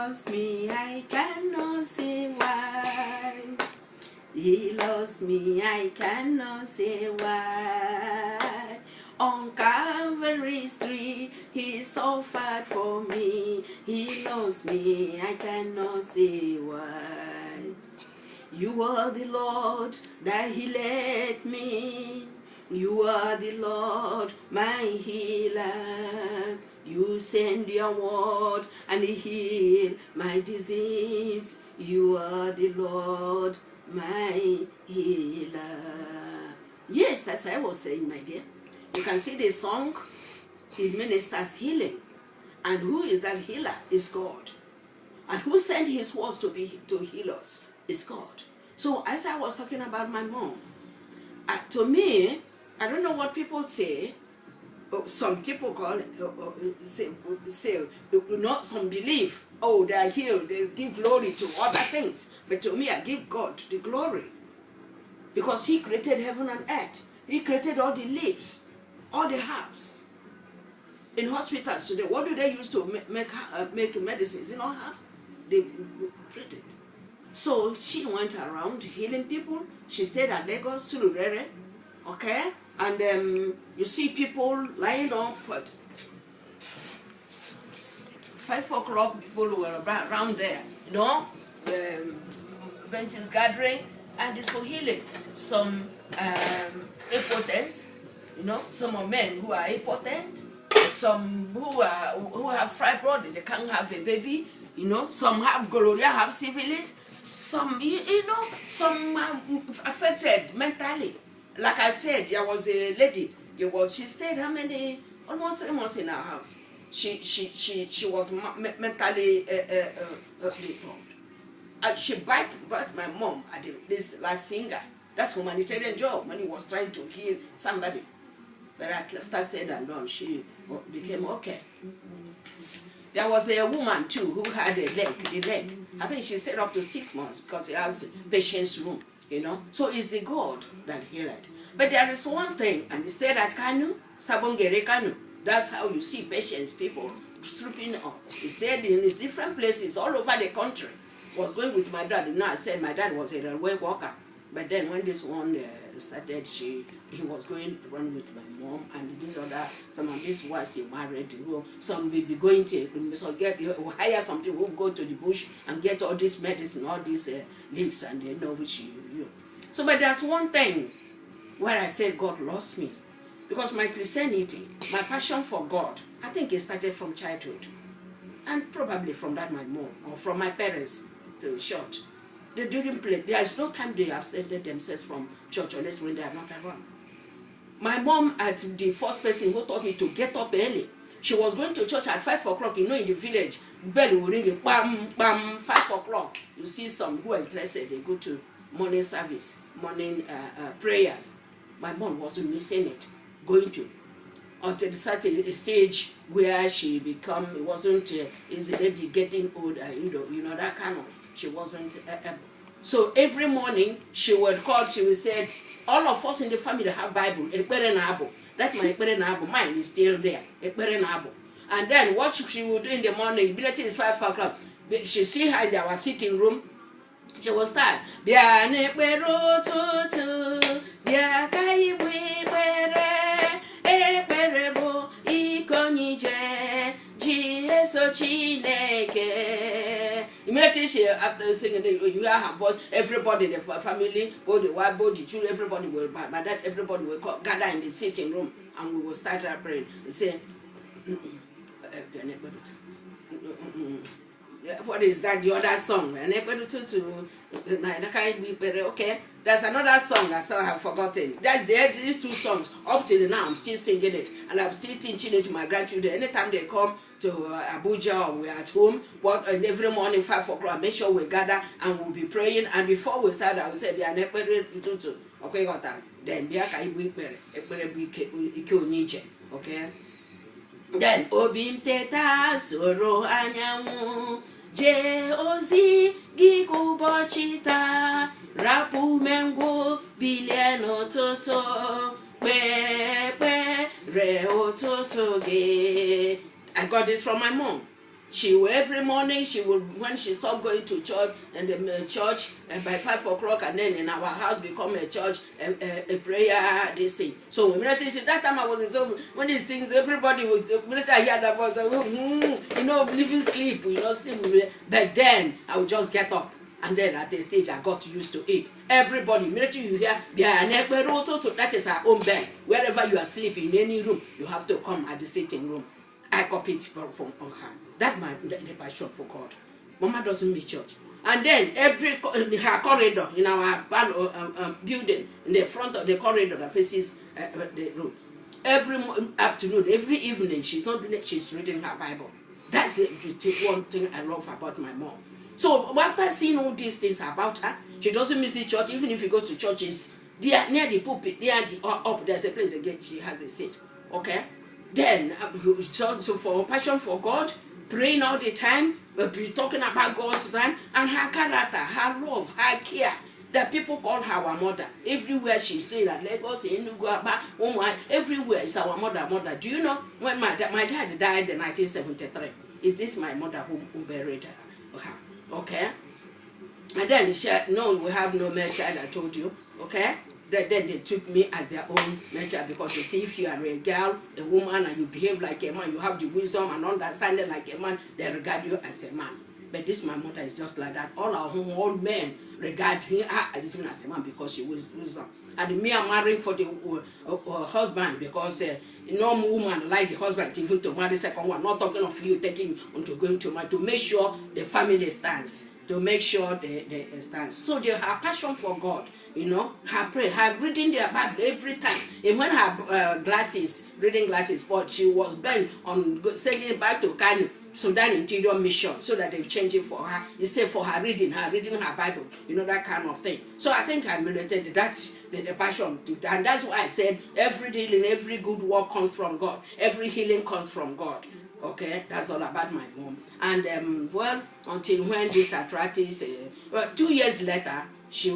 loves me, I cannot say why. He loves me, I cannot say why. On Calvary's tree, he suffered for me. He loves me, I cannot say why. You are the Lord that healed me. You are the Lord, my healer. You send your word and heal my disease. You are the Lord, my healer. Yes, as I was saying, my dear, you can see the song, it ministers healing. And who is that healer? Is God. And who sent his words to heal us? Is God. So as I was talking about my mom, to me, I don't know what people say. Some people call it, say, not some belief. Oh, they are healed. They give glory to other things. But to me, I give God the glory. Because he created heaven and earth. He created all the leaves, all the herbs. In hospitals today, what do they use to make medicines? You know, herbs? They treat it. So she went around healing people. She stayed at Lagos, Surulere, okay? And you see people lying up at 5 o'clock, people who were around there, you know, benches gathering, and it's for healing. Some impotents, you know, some are men who are impotent, some who have fibroid, they can't have a baby, you know, some have gonorrhea, have syphilis, some, you know, some affected mentally. Like I said, there was a lady, she stayed how many, almost 3 months in our house. She was mentally disturbed. And she bite my mom at this last finger. That's humanitarian job when he was trying to heal somebody. But after said and done, she became okay. There was a woman too who had the leg. I think she stayed up to 6 months because she has patient's room, you know. So it's the God that healed. But there is one thing, and he stayed at Kanu, Sabongere Kanu. That's how you see patients, people stripping up. He stayed in these different places all over the country. Was going with my dad. You know, I said my dad was a railway worker. But then when this one started, he was going around with my mom and this other, some of these wives he married, some will be going to hire some people who go to the bush and get all this medicine, all these leaves, and they know which you. So, but there's one thing where I said God lost me. Because my Christianity, my passion for God, I think it started from childhood. And probably from that my mom, or from my parents, to short. They didn't play. There is no time they absented themselves from church unless when they are not around. My mom, at the first person who taught me to get up early, she was going to church at 5 o'clock, you know, in the village. Bell will ring, bam, bam, 5 o'clock. You see some who are interested, they go to morning service, morning prayers. My mom wasn't missing it, going to. Until the certain stage where she become, it wasn't, is the lady getting older, you know, that kind of, she wasn't able. So every morning she would call, she would say, all of us in the family have Bible, that my mine is still there, and then what she would do in the morning, immediately it's 5 o'clock, she see her in our sitting room, she will start, immediately she, after singing, you hear her voice, everybody in the family, both the wife, both the children, everybody will, by that, everybody will gather in the sitting room and we will start our praying. They say, what is that? The other song. Okay, there's another song I still have forgotten. These 2 songs. Up till now, I'm still singing it, and I'm still teaching it to my grandchildren. Anytime they come to Abuja or we're at home, and every morning 5 o'clock, make sure we gather and we'll be praying. And before we start, I will say, okay. Then Obim Teta Soro Anyamu Je Ozi Giku Bochita Rapu Mengo Biliano Toto Pepe Reo Toto Ge. I got this from my mom. She will, every morning, she will, when she stopped going to church, and the church, and by 5 o'clock, and then in our house become a church, a prayer, this thing. So when that time I was in so when these things, everybody was, when I hear that voice, you know, living sleep, you know, sleep. But then I would just get up. And then at the stage, I got used to it. Everybody, immediately you hear, that is our own bed. Wherever you are sleeping, in any room, you have to come at the sitting room. I copied from her. That's the passion for God. Mama doesn't miss church. And then every in her corridor in our building, in the front of the corridor that faces the room, every afternoon, every evening, she's not doing it, she's reading her Bible. That's the one thing I love about my mom. So after seeing all these things about her, she doesn't miss the church. Even if you go to churches, near the pulpit, up there's a place again. She has a seat. Okay. Then so for passion for God, praying all the time, be talking about God's plan and her character, her love, her care. That people call her our mother. Everywhere she stayed at Lagos, in Uguaba, everywhere is our mother. Do you know when my dad died in 1973? Is this my mother who buried her? Okay. And then she said, no, we have no male child, I told you. Okay. Then they took me as their own male child because they say if you are a girl, a woman, and you behave like a man, you have the wisdom and understanding like a man, they regard you as a man. But this my mother is just like that. All men regard her as a man because she was wisdom. And me, I'm marrying for the husband because no woman like the husband even to marry second one. Not talking of you taking to going to marry, to make sure the family stands, to make sure they stand. So they have passion for God, you know, her prayer, her reading their Bible every time. And when her reading glasses, but she was bent on sending it back to Kano, Sudan Interior Mission, so that they change it for her. Instead for her reading her Bible, you know, that kind of thing. So I think I related that the passion to that. And that's why I said every healing, every good work comes from God. Every healing comes from God. Okay, that's all about my mom. And well, until when this arthritis, 2 years later, she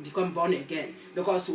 become born again because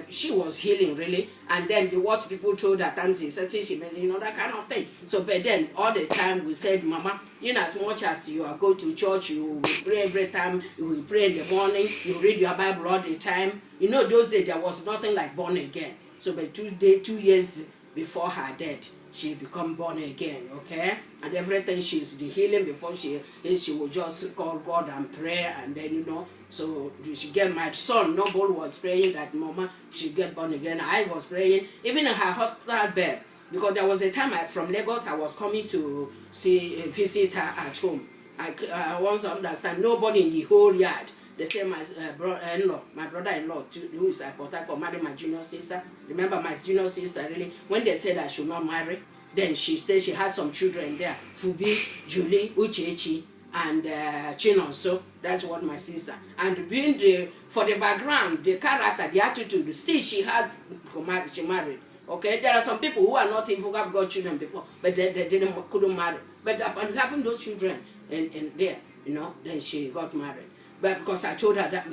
she was healing really, and then what people told her times is she you know, that kind of thing. So but then all the time we said, Mama, in as much as you are go to church, you will pray every time, you will pray in the morning, you read your Bible all the time. You know, those days there was nothing like born again. So but 2 years before her death, she become born again, okay? And everything, she's the healing before she will just call God and pray, and then, you know, so she get my son. Nobody was praying that Mama she get born again. I was praying, even in her hospital bed, because there was a time from Lagos I was coming to visit her at home. I want to understand, nobody in the whole yard. They say my brother-in-law, who is a Port Harcourt, married my junior sister. Remember my junior sister, really, when they said I should not marry, then she said she had some children there, Fubi, Julie, Uchechi, and Chinonso. That's what my sister. And being for the background, the character, the attitude, still she married. Okay, there are some people who are not even have got children before, but they couldn't marry. But upon having those children in there, you know, then she got married. But because I told her that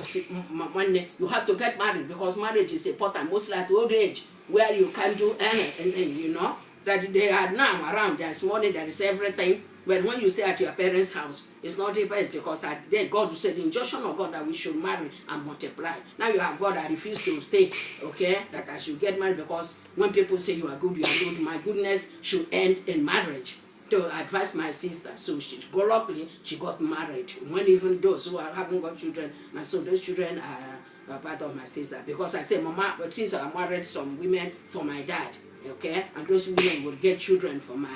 you have to get married because marriage is important, mostly at old age, where you can do anything, you know. That they are now around, there's money, there is everything. But when you stay at your parents' house, it's not the best because then God said the injunction of God that we should marry and multiply. Now you have God that refused to stay, okay, that I should get married because when people say you are good, my goodness should end in marriage. To advise my sister, so luckily she got married. When even those who haven't got children, and so those children are part of my sister. Because I said, Mama, but since I married some women for my dad, okay, and those women would get children for my.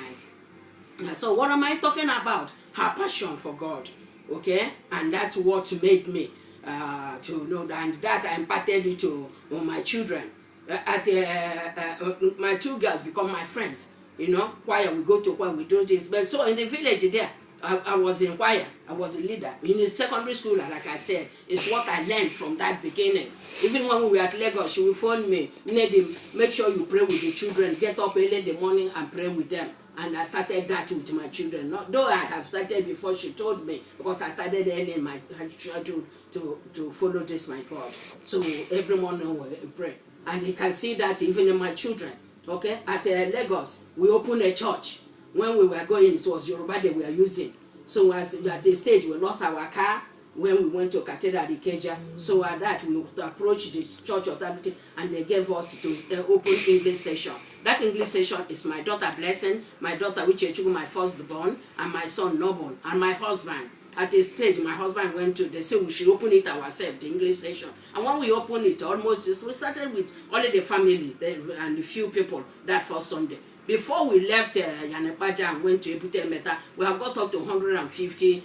So what am I talking about? Her passion for God, okay, and that's what made me to know that, and that I imparted it to my children. My 2 girls become my friends. You know, choir, we go to choir, we do this. But so in the village there, I was in choir, I was the leader. In the secondary school, like I said, it's what I learned from that beginning. Even when we were at Lagos, she would phone me, make sure you pray with the children, get up early in the morning and pray with them. And I started that with my children. Though I have started before she told me, because I started early in my childhood to follow this, my God. So every morning we pray. And you can see that even in my children. Okay, at Lagos, we opened a church. when we were going, it was Yoruba they were using. So as at the stage, we lost our car when we went to Cathedral Ikeja. So at that, we approached the church authority and they gave us to open English session. That English session is my daughter Blessing, my daughter Uchechuku, my firstborn, and my son Noble, and my husband. At a stage, my husband went to, they said we should open it ourselves, the English session. And when we opened it, almost, we started with only the family and a few people that first Sunday. Before we left Yanepaja and went to Ebute Meta, we have got up to 150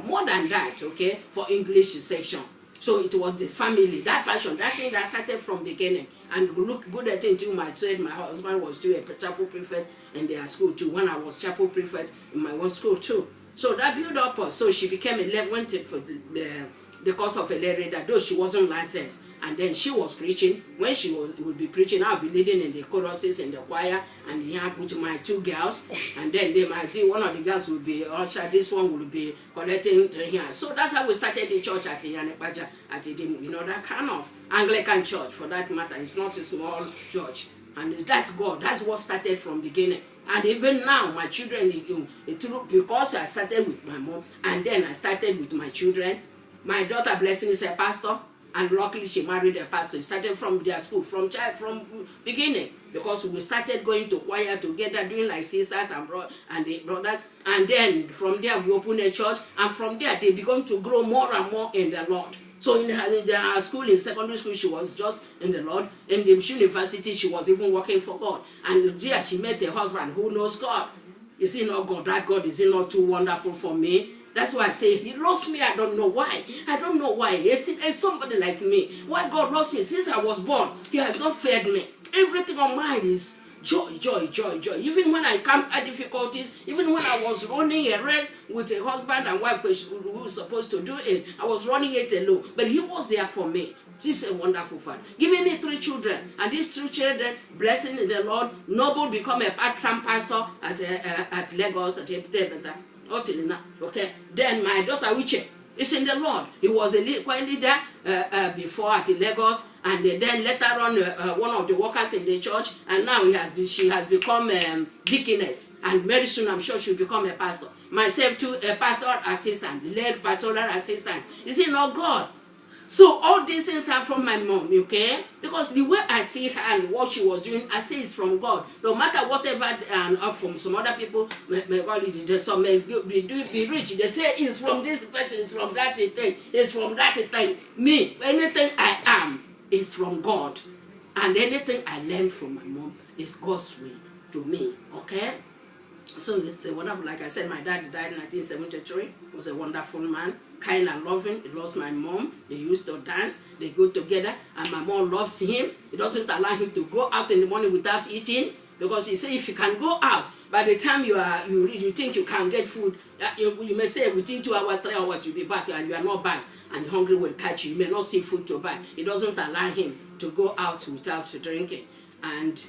more than that, okay, for English section. So it was this family, that passion, that thing that started from beginning. And look, good at it too, my husband was still a chapel prefect in their school too, when I was chapel prefect in my own school too. So that built up us. So she became went for the course of a lady, though she wasn't licensed. And then she was preaching. When she would be preaching, I'll be leading in the choruses and the choir, and here with my two girls. And then they might do, one of the girls would be usher, this one would be collecting here. So that's how we started the church at the Yanepaja, at the, you know, that kind of Anglican church for that matter. It's not a small church. And that's God. That's what started from beginning. And even now, my children, because I started with my mom, and then I started with my children. My daughter Blessing is a pastor, and luckily she married a pastor. It started from their school, from beginning, because we started going to choir together, doing like sisters and brothers. And then from there we opened a church, and from there they began to grow more and more in the Lord. So in her school, in secondary school, she was just in the Lord. In the university, she was even working for God. And there she met a husband who knows God. Is he not God? That God is he not too wonderful for me? That's why I say he lost me. I don't know why. I don't know why. It's somebody like me. Why God lost me? Since I was born, he has not fed me. Everything on mine is joy, joy, joy, joy. Even when I encountered difficulties, even when I was running a race with a husband and wife who was supposed to do it, I was running it alone. But he was there for me. This is a wonderful father. Giving me 3 children. And these 2 children, blessing in the Lord, Noble become a part-time pastor at Lagos, at okay. Then my daughter Uche is in the Lord. He was a choir leader before at Lagos, and then later on one of the workers in the church, and now she has become deaconess, and very soon I'm sure she'll become a pastor. Myself too, a pastoral assistant, led pastoral assistant. Is it not God? So all these things are from my mom, okay? Because the way I see her and what she was doing, I say it's from God. No matter whatever, from some other people, some may be rich. They say it's from this person, it's from that thing, it's from that thing. Me, anything I am is from God. And anything I learned from my mom is God's way to me, okay? So it's a wonderful, like I said, my dad died in 1973. He was a wonderful man, kind and loving. He lost my mom. They used to dance. They go together. And my mom loves him. It doesn't allow him to go out in the morning without eating. Because he said if you can go out, by the time you think you can get food, you may say within 2 hours, 3 hours, you'll be back and you are not back. And hungry will catch you. You may not see food to buy. It doesn't allow him to go out without drinking. And